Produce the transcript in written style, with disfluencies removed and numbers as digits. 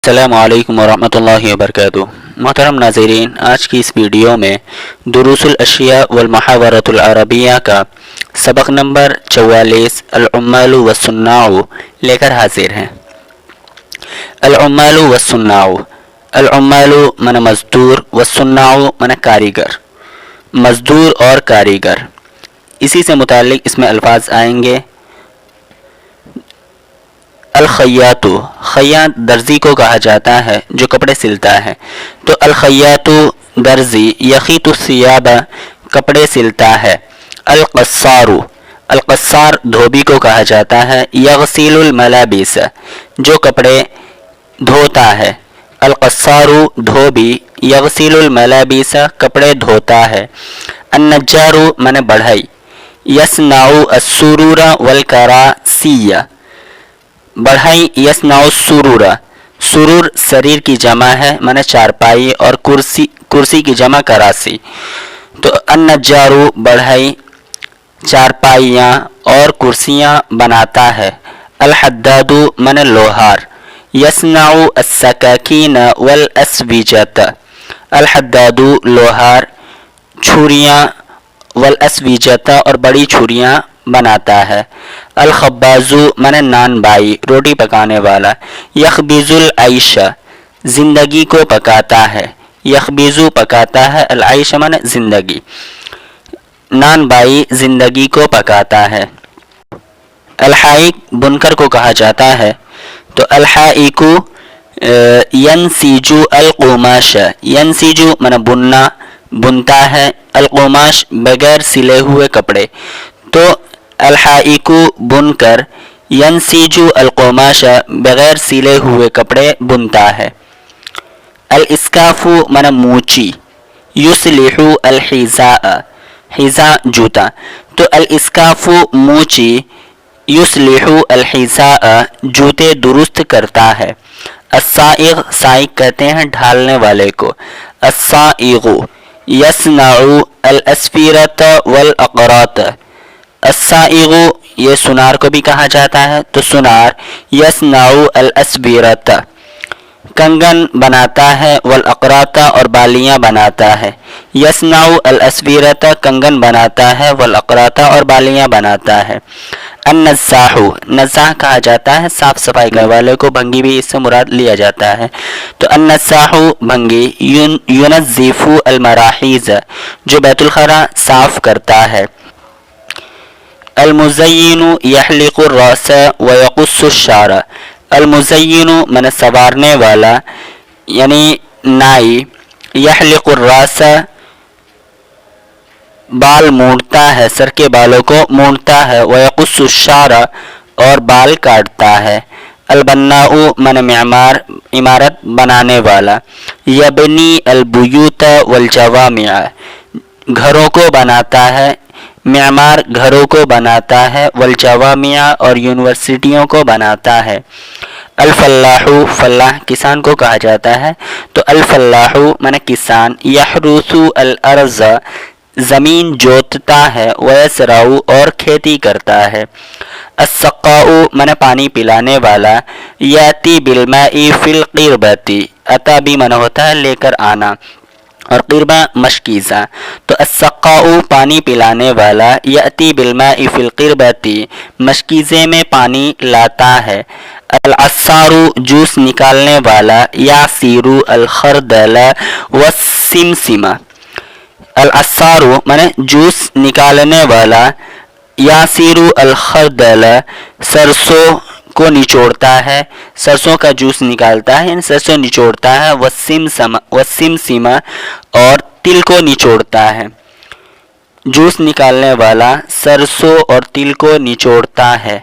السلام علیکم ورحمۃ اللہ وبرکاتہ۔ محترم ناظرین، آج کی اس ویڈیو میں دروس الاشیاء والمحاورۃ العربیہ کا سبق نمبر 44 العمال والصناع لے کر حاضر ہیں۔ العمال والصناع، العمال من مزدور، والصناع من کاریگر، مزدور اور کاریگر۔ اسی سے متعلق اس میں الفاظ آئیں گے۔ الخیاط، خیاط درزی کو کہا جاتا ہے جو کپڑے سلتا ہے، تو الخیاط درزی یخیط الثیاب کپڑے سلتا ہے۔ القصار، القصار دھوبی کو کہا جاتا ہے۔ یغسل الملابس، جو کپڑے دھوتا ہے۔ القصار دھوبی، یغسل الملابس کپڑے دھوتا ہے۔ النجار من بڑھئی، یصنع السرور والکراسیہ، بڑھئی یصنع السرور، سرور سریر کی جمع ہے، معنی چارپائی، اور کرسی کی جمع کراسی۔ تو النجار بڑھئی چارپائیاں اور کرسیاں بناتا ہے۔ الحداد من لوہار، یصنع السکاکین والاسویجۃ، الحداد لوہار چھریاں، والاسویجۃ اور بڑی چھریاں بناتا ہے۔ الخباز من نان بائی روٹی پکانے والا۔ یخبز العیش، زندگی کو پکاتا ہے۔ یخبز پکاتا ہے، العیش من زندگی، نان بائی زندگی کو پکاتا ہے۔ الحائک بنکر کو کہا جاتا ہے، تو الحائک ینسیج القماش، ینسیج من بننا، بنتا ہے، القماش بغیر سلے ہوئے کپڑے، تو الحائک بنکر ینسیج القماش بغیر سلے ہوئے کپڑے بنتا ہے۔ الاسکاف من موچی، یصلح الحذاء، حذاء جوتا، تو الاسکاف موچی، یصلح الحذاء جوتے درست کرتا ہے۔ السائغ، سائغ کہتے ہیں ڈھالنے والے کو۔ السائغ یصنع الاسفیرۃ والاقراط، السائغ یہ سنار کو بھی کہا جاتا ہے، تو سنار یصنع الاسفیرۃ کنگن بناتا ہے، والاقراط اور بالیاں بناتا ہے۔ یصنع الاسفیرۃ کنگن بناتا ہے، والاقراط اور بالیاں بناتا ہے۔ النزاح، نزاح کہا جاتا ہے صاف صفائی کرنے والے کو، بھنگی بھی اس سے مراد لیا جاتا ہے، تو النزاح بھنگی، ینظف المراحیض جو بیت الخلا صاف کرتا ہے۔ المزین یحلق الراس ویقص الشعر، المزین من سنوارنے والا یعنی نائی، یحلق الراس بال مونڈتا ہے، سر کے بالوں کو مونڈتا ہے، ویقص الشعر اور بال کاٹتا ہے۔ البناء من معمار، عمارت بنانے والا۔ یبنی البیوت والجوامع، گھروں کو بناتا ہے، معمار گھروں کو بناتا ہے، والجوامع اور یونیورسٹیوں کو بناتا ہے۔ الفلاح، فلاح کسان کو کہا جاتا ہے، تو الفلاح من کسان، یحرث الارض زمین جوتتا ہے، ویزرع اور کھیتی کرتا ہے۔ السقاء من پانی پلانے والا۔ یاتی بالماء فی القربۃ، عطا بھی من ہوتا ہے لے کر آنا، اور قربہ مشکیزہ، تو السقاء پانی پلانے والا، یاتی بالماء فی القربۃ مشکیزے میں پانی لاتا ہے۔ العصار جوس نکالنے والا، یعصر الخردل والسمسمہ، العصار من جوس نکالنے والا، یعصر الخردل سرسوں کو نچوڑتا ہے، سرسوں کا جوس نکالتا ہے یعنی سرسوں نچوڑتا ہے۔ والسمسمہ اور تل کو نچوڑتا ہے، جوس نکالنے والا سرسوں اور تل کو نچوڑتا ہے۔